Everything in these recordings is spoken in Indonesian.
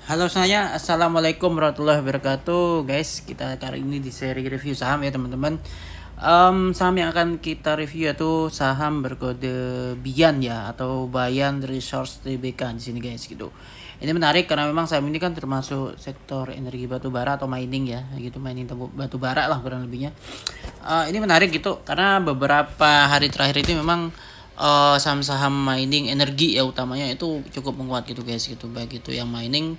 Halo semuanya, assalamualaikum warahmatullahi wabarakatuh, guys. Kita kali ini di seri review saham ya teman-teman. Saham yang akan kita review yaitu saham berkode BIAN ya, atau Bayan Resource Tbk di sini guys gitu. Ini menarik karena memang saham ini kan termasuk sektor energi batu bara atau mining ya, gitu, mining batu bara lah kurang lebihnya. Ini menarik gitu karena beberapa hari terakhir itu memang saham-saham mining energi ya utamanya itu cukup menguat gitu guys gitu, baik itu yang mining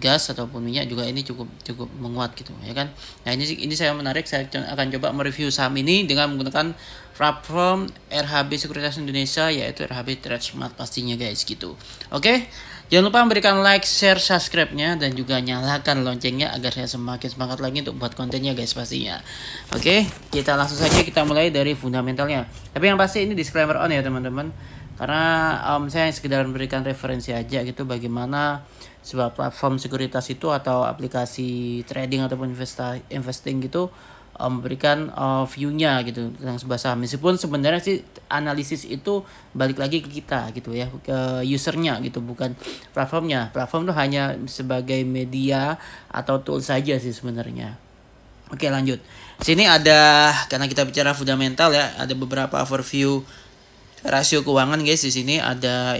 gas ataupun minyak juga ini cukup cukup menguat gitu ya kan. Nah ini saya menarik, saya akan coba mereview saham ini dengan menggunakan platform RHB Sekuritas Indonesia, yaitu RHB Trade Smart pastinya guys gitu. Oke, jangan lupa memberikan like, share, subscribe-nya dan juga nyalakan loncengnya agar saya semakin semangat lagi untuk buat kontennya guys pastinya. Oke, kita langsung saja kita mulai dari fundamentalnya. Tapi yang pasti ini disclaimer on ya teman-teman, karena saya sekedar memberikan referensi aja gitu bagaimana sebuah platform sekuritas itu atau aplikasi trading ataupun investing gitu memberikan view-nya gitu tentang sebuah saham. Meskipun sebenarnya sih analisis itu balik lagi ke kita gitu ya, ke usernya gitu, bukan platformnya. Platform itu hanya sebagai media atau tool saja sih sebenarnya. Oke, lanjut. Sini ada, karena kita bicara fundamental ya, ada beberapa overview rasio keuangan guys. Di sini ada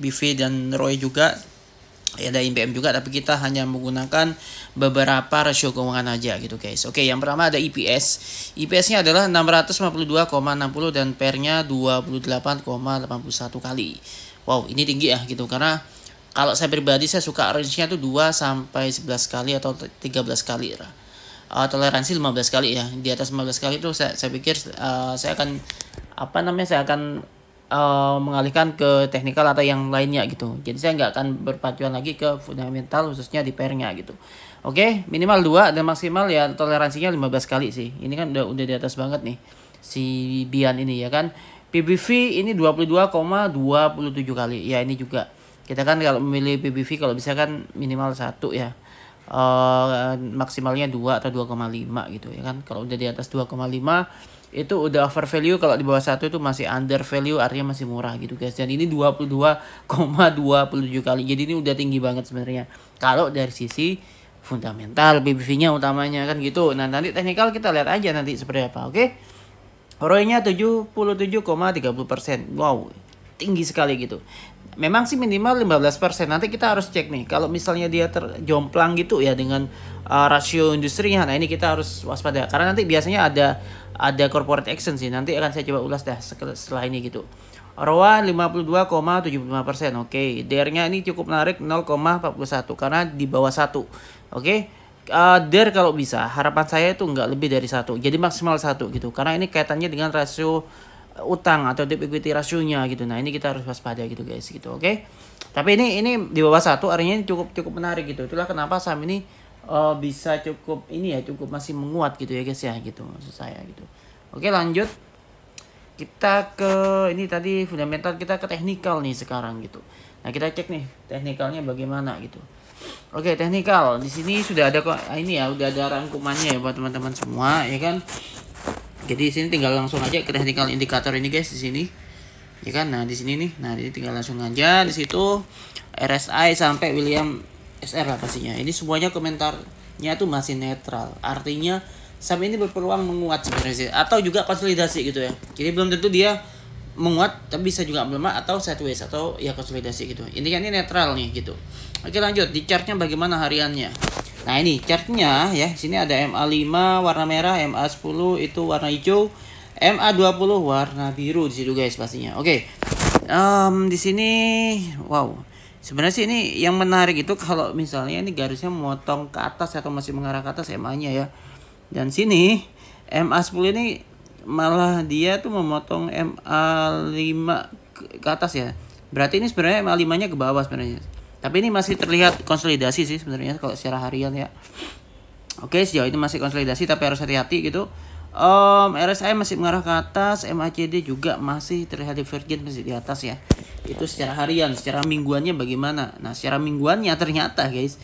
BV dan ROE juga, ada IPM juga, tapi kita hanya menggunakan beberapa rasio keuangan aja gitu guys. Oke, yang pertama ada EPS. EPS-nya adalah 652,60 dan PER-nya 28,81 kali. Wow, ini tinggi ya gitu, karena kalau saya pribadi saya suka range-nya tuh 2 sampai 11 kali atau 13 kali. Toleransi 15 kali ya. Di atas 15 kali itu saya pikir saya akan saya akan mengalihkan ke teknikal atau yang lainnya gitu. Jadi saya nggak akan berpacuan lagi ke fundamental khususnya di pairnya gitu. Oke, minimal 2 dan maksimal ya toleransinya 15 kali sih. Ini kan udah di atas banget nih si Bian ini ya kan. PBV ini 22,27 kali. Ya ini juga. Kita kan kalau memilih PBV kalau bisa kan minimal 1 ya. Maksimalnya 2 atau 2,5 gitu ya kan. Kalau udah di atas 2,5 itu udah over value, kalau di bawah 1 itu masih under value, artinya masih murah gitu guys. Dan ini 22,27 kali. Jadi ini udah tinggi banget sebenarnya kalau dari sisi fundamental, BBV-nya utamanya kan gitu. Nah, nanti teknikal kita lihat aja nanti seperti apa. Oke. ROE-nya 77,30%. Wow, tinggi sekali gitu. Memang sih minimal 15%. Nanti kita harus cek nih. Kalau misalnya dia terjomplang gitu ya dengan rasio industrinya. Nah, ini kita harus waspada karena nanti biasanya ada corporate action sih. Nanti akan saya coba ulas dah setelah ini gitu. ROA 52,75%. Oke, DR-nya ini cukup menarik 0,41 karena di bawah 1. Oke. DER kalau bisa harapan saya itu nggak lebih dari 1. Jadi maksimal 1 gitu. Karena ini kaitannya dengan rasio utang atau debt equity rasionya gitu. Nah, ini kita harus waspada gitu guys gitu. Oke. Tapi ini di bawah 1 artinya cukup menarik gitu. Itulah kenapa saham ini bisa cukup ini ya, cukup masih menguat gitu ya guys ya gitu maksud saya gitu. Oke, lanjut. Kita ke ini tadi fundamental, kita ke teknikal nih sekarang gitu. Nah, kita cek nih teknikalnya bagaimana gitu. Oke, teknikal. Di sini sudah ada kok ini ya, udah ada rangkumannya ya buat teman-teman semua ya kan. Jadi di sini tinggal langsung aja ke technical indikator ini guys di sini. Ya kan? Nah, di sini nih. Nah, ini tinggal langsung aja di situ RSI sampai William SR lah pastinya. Ini semuanya komentarnya tuh masih netral. Artinya saham ini berpeluang menguat sebenarnya sih, atau juga konsolidasi gitu ya. Jadi belum tentu dia menguat, tapi bisa juga melemah atau sideways atau ya konsolidasi gitu. Ini kan ini netral nih gitu. Oke, lanjut di chartnya bagaimana hariannya. Nah, ini chartnya ya. Sini ada MA5 warna merah, MA10 itu warna hijau, MA20 warna biru di situ guys pastinya. Oke. Di sini wow. Sebenarnya sih ini yang menarik itu kalau misalnya ini garisnya memotong ke atas atau masih mengarah ke atas MA-nya ya. Dan sini MA10 ini malah dia tuh memotong MA5 ke atas ya. Berarti ini sebenarnya MA5-nya ke bawah sebenarnya. Tapi ini masih terlihat konsolidasi sih sebenarnya kalau secara harian ya. Oke, sejauh ini masih konsolidasi tapi harus hati-hati gitu. RSI masih mengarah ke atas, MACD juga masih terlihat divergen, masih di atas ya. Itu secara harian. Secara mingguannya bagaimana? Nah, secara mingguannya ternyata guys,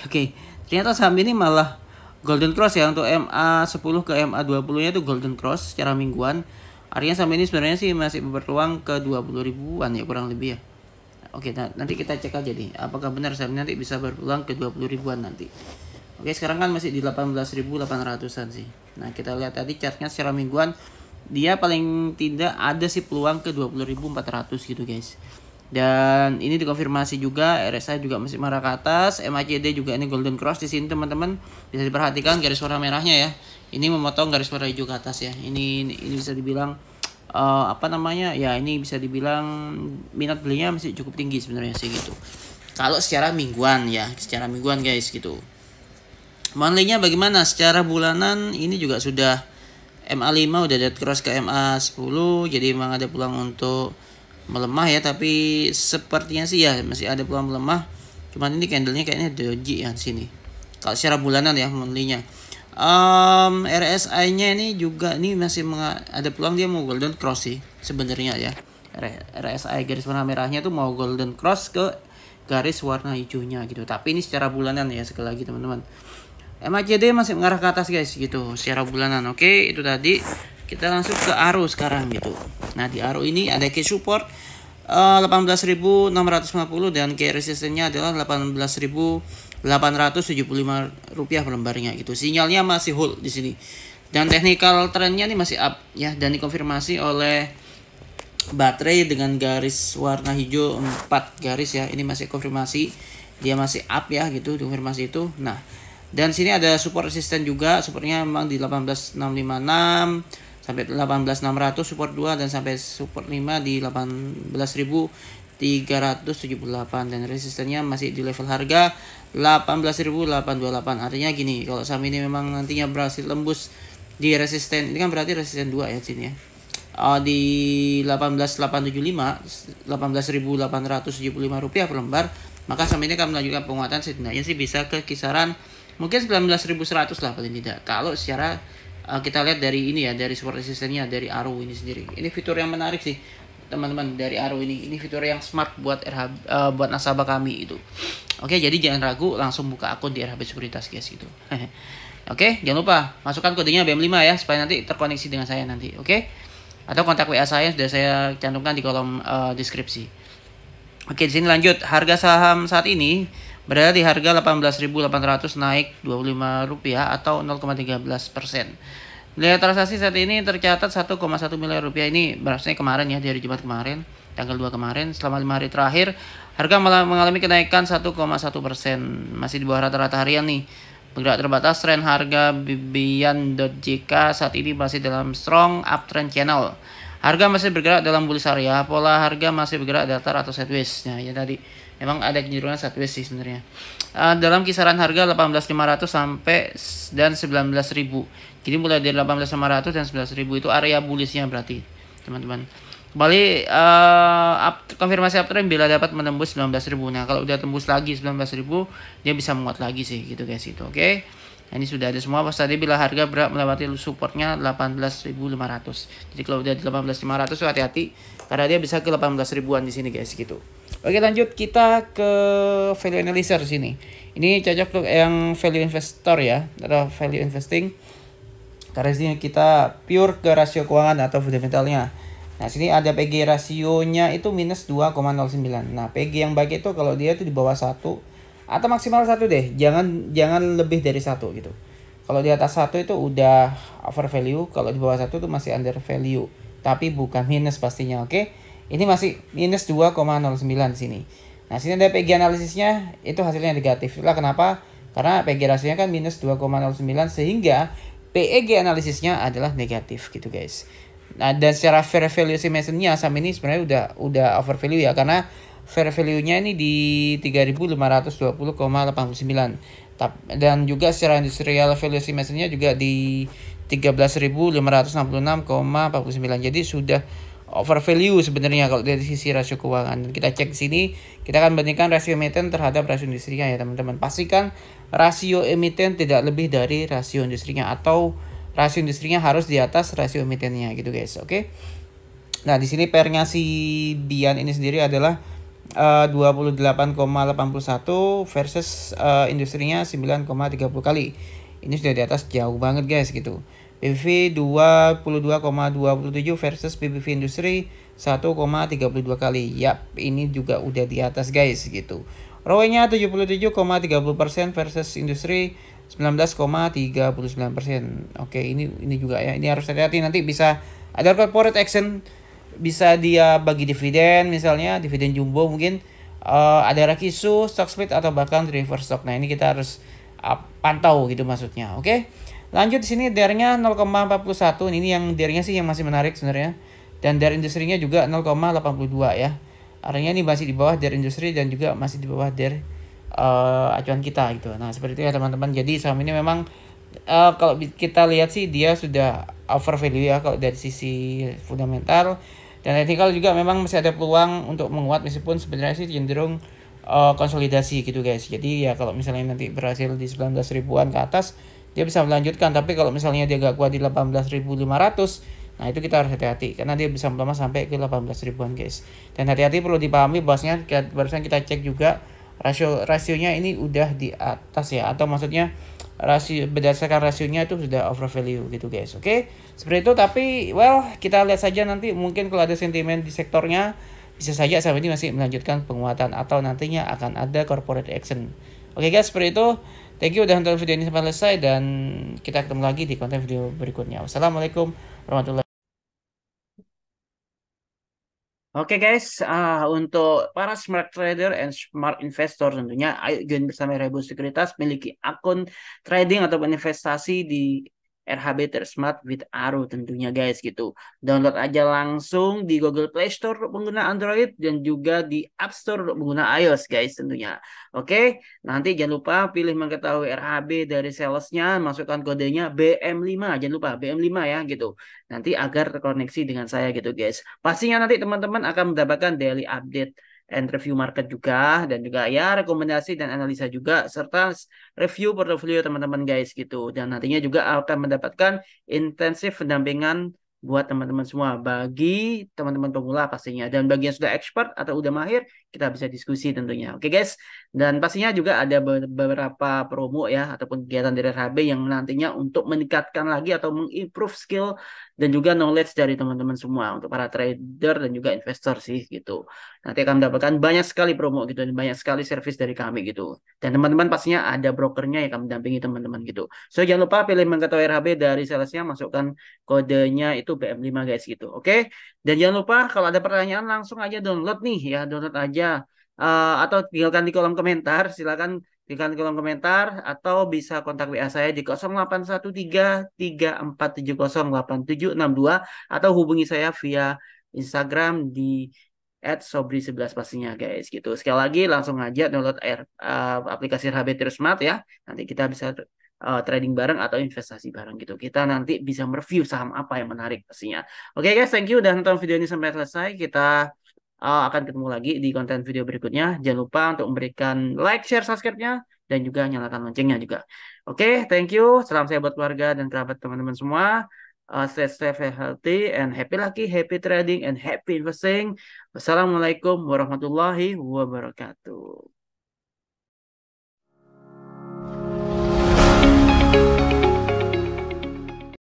oke, ternyata saham ini malah golden cross ya. Untuk MA10 ke MA20 nya itu golden cross secara mingguan. Artinya saham ini sebenarnya sih masih berpeluang ke 20 ribuan ya kurang lebih ya. Oke, nah, nanti kita cek aja nih apakah benar saham nanti bisa berpeluang ke 20 ribuan nanti. Oke, sekarang kan masih di 18.800-an sih. Nah, kita lihat tadi chartnya secara mingguan, dia paling tidak ada sih peluang ke 20.400 gitu guys. Dan ini dikonfirmasi juga, RSI juga masih marah ke atas, MACD juga ini golden cross di sini teman-teman. Bisa diperhatikan garis warna merahnya ya. Ini memotong garis warna hijau ke atas ya. Ini bisa dibilang apa namanya? Ya, ini bisa dibilang minat belinya masih cukup tinggi sebenarnya sih gitu. Kalau secara mingguan ya, secara mingguan guys gitu. Monthly-nya bagaimana? Secara bulanan ini juga sudah MA5 udah dead cross ke MA10, jadi memang ada peluang untuk melemah ya, tapi sepertinya sih ya masih ada peluang melemah. Cuman ini candlenya kayaknya doji ya di sini. Kalau secara bulanan ya monthly-nya. RSI-nya ini juga ini masih ada peluang dia mau golden cross sih sebenarnya ya. RSI garis warna merahnya tuh mau golden cross ke garis warna hijaunya gitu. Tapi ini secara bulanan ya sekali lagi teman-teman. MACD masih mengarah ke atas guys gitu secara bulanan. Oke, itu tadi. Kita langsung ke ARO sekarang gitu. Nah, di ARO ini ada key support 18.650 dan key resistennya adalah 18.875 rupiah per lembarnya gitu. Sinyalnya masih hold di sini. Dan technical trendnya ini masih up ya, dan dikonfirmasi oleh baterai dengan garis warna hijau 4 garis ya. Ini masih konfirmasi dia masih up ya gitu, konfirmasi itu. Nah, dan sini ada support resisten juga, supportnya memang di 18.656 sampai 18.600 support 2 dan sampai support 5 di 18.378 dan resistennya masih di level harga 18.828. Artinya gini, kalau saham ini memang nantinya berhasil tembus di resisten, ini kan berarti resisten 2 ya sini ya. Di 18.875 18.875 rupiah per lembar, maka saham ini akan melanjutkan penguatan setidaknya sih bisa ke kisaran mungkin 19.100 lah paling tidak. Kalau secara kita lihat dari ini ya, dari support resistennya dari ARO ini sendiri. Ini fitur yang menarik sih teman-teman dari ARO ini. Ini fitur yang smart buat buat nasabah kami itu. Oke, jadi jangan ragu, langsung buka akun di RHB Sekuritas guys gitu. Oke, jangan lupa masukkan kodenya BM5 ya supaya nanti terkoneksi dengan saya nanti. Oke? Atau kontak WA saya sudah saya cantumkan di kolom deskripsi. Oke, di sini lanjut. Harga saham saat ini berada di harga 18.800 naik 25 rupiah atau 0,13%. Nilai transaksi saat ini tercatat 1,1 miliar rupiah. Ini berasnya kemarin ya, dari Jumat kemarin, tanggal 2 kemarin. Selama 5 hari terakhir, harga mengalami kenaikan 1,1%. Masih di bawah rata-rata harian nih. Bergerak terbatas, tren harga Bian.jk saat ini masih dalam strong uptrend channel. Harga masih bergerak dalam bullish area, pola harga masih bergerak datar atau sideways. Nah, ya tadi memang ada kecenderungan sideways sih sebenarnya. Dalam kisaran harga 18.500 sampai dan 19.000. Jadi mulai dari 18.500 dan 19.000 itu area bullishnya berarti, teman-teman. Kembali konfirmasi uptrend bila dapat menembus 19.000. Nah, kalau udah tembus lagi 19.000, dia bisa menguat lagi sih gitu guys itu. Oke. Nah, ini sudah ada semua pas tadi bila harga berat melewati supportnya 18.500. Jadi kalau udah di 18.500 tuh hati-hati karena dia bisa ke 18.000-an di sini guys gitu. Oke, lanjut kita ke value analyzer sini. Ini cocok untuk yang value investor ya atau value investing. Karena sini kita pure ke rasio keuangan atau fundamentalnya. Nah, sini ada PG rasionya itu minus 2,09. Nah, PG yang baik itu kalau dia itu di bawah 1 atau maksimal 1 deh. Jangan lebih dari 1 gitu. Kalau di atas 1 itu udah over value, kalau di bawah 1 itu masih under value. Tapi bukan minus pastinya, oke? Ini masih minus 2,09 sini. Nah, sini ada PG analisisnya itu hasilnya negatif. Itulah kenapa? Karena PG rasionya kan minus 2,09 sehingga PEG analisisnya adalah negatif gitu guys. Nah, dan secara fair value estimation-nya saham ini sebenarnya udah over value ya, karena fair value-nya ini di 3.520,89. Dan juga secara industrial value estimation-nya juga di 13.566,49. Jadi sudah over value sebenarnya kalau dari sisi rasio keuangan. Dan kita cek di sini, kita akan bandingkan rasio emiten terhadap rasio industrinya ya teman-teman. Pastikan rasio emiten tidak lebih dari rasio industrinya, atau rasio industrinya harus di atas rasio emitennya gitu guys. Oke. Nah, di sini pairnya si Bian ini sendiri adalah 28,81 versus industrinya 9,30 kali. Ini sudah di atas jauh banget guys gitu. PBV 22,27 versus PBV industri 1,32 kali. Yap, ini juga udah di atas guys gitu. ROE-nya 77,30% versus industri 19,39%. Oke, ini juga ya. Ini harus hati-hati, nanti bisa ada corporate action, bisa dia bagi dividen, misalnya dividen jumbo mungkin, ada rakisu, stock split, atau bahkan reverse stock. Nah, ini kita harus pantau gitu maksudnya. Oke. Lanjut di sini DER-nya 0,41. Ini yang DER-nya sih yang masih menarik sebenarnya. Dan DER industrinya juga 0,82 ya. Artinya ini masih di bawah DER industri dan juga masih di bawah DER acuan kita gitu. Nah, seperti itu ya teman-teman. Jadi saham ini memang kalau kita lihat sih dia sudah over value ya kalau dari sisi fundamental, dan technical juga memang masih ada peluang untuk menguat meskipun sebenarnya sih cenderung konsolidasi gitu guys. Jadi ya kalau misalnya nanti berhasil di 19 ribuan ke atas, dia bisa melanjutkan, tapi kalau misalnya dia gak kuat di 18.500, nah itu kita harus hati-hati karena dia bisa melemah sampai ke 18 ribuan guys. Dan hati-hati perlu dipahami bahwasanya barusan kita cek juga rasionya ini udah di atas ya, atau maksudnya rasio berdasarkan rasionya itu sudah over value gitu guys. Oke, seperti itu. Tapi well, kita lihat saja nanti, mungkin kalau ada sentimen di sektornya bisa saja saat ini masih melanjutkan penguatan atau nantinya akan ada corporate action. Oke guys, seperti itu. Thank you udah nonton video ini sampai selesai, dan kita ketemu lagi di konten video berikutnya. Wassalamualaikum warahmatullahi. Oke guys, untuk para smart trader and smart investor tentunya, ayo join bersama Rebo Sekuritas, miliki akun trading ataupun investasi di RHB Smart with Aru tentunya guys gitu. Download aja langsung di Google Play Store untuk pengguna Android dan juga di App Store untuk pengguna iOS guys tentunya. Oke, nanti jangan lupa pilih mengetahui RHB dari salesnya, masukkan kodenya BM5, jangan lupa BM5 ya gitu. Nanti agar terkoneksi dengan saya gitu guys. Pastinya nanti teman-teman akan mendapatkan daily update and review market juga, dan juga ya rekomendasi dan analisa juga, serta review portofolio teman-teman guys gitu. Dan nantinya juga akan mendapatkan intensif pendampingan buat teman-teman semua, bagi teman-teman pemula pastinya, dan bagi yang sudah expert atau udah mahir kita bisa diskusi tentunya. Oke guys, dan pastinya juga ada beberapa promo ya ataupun kegiatan dari RHB yang nantinya untuk meningkatkan lagi atau mengimprove skill dan juga knowledge dari teman-teman semua untuk para trader dan juga investor sih gitu. Nanti akan mendapatkan banyak sekali promo gitu dan banyak sekali service dari kami gitu. Dan teman-teman pastinya ada brokernya yang akan mendampingi teman-teman gitu. So jangan lupa pilih mengetahui RHB dari salesnya, masukkan kodenya itu BM5 guys gitu. Oke? Dan jangan lupa kalau ada pertanyaan langsung aja download nih ya, download aja. Atau tinggalkan di kolom komentar, silakan tinggalkan di kolom komentar, atau bisa kontak WA saya di 0813 34708762, atau hubungi saya via Instagram di @sobri11 pastinya guys gitu. Sekali lagi langsung aja download aplikasi RHB Smart ya. Nanti kita bisa trading bareng atau investasi bareng gitu. Kita nanti bisa mereview saham apa yang menarik pastinya. Oke guys, thank you udah nonton video ini sampai selesai. Kita akan ketemu lagi di konten video berikutnya. Jangan lupa untuk memberikan like, share, subscribe-nya, dan juga nyalakan loncengnya juga. Oke, thank you. Salam sehat buat keluarga dan kerabat teman-teman semua. Stay healthy and happy lucky, happy trading and happy investing. Wassalamualaikum warahmatullahi wabarakatuh.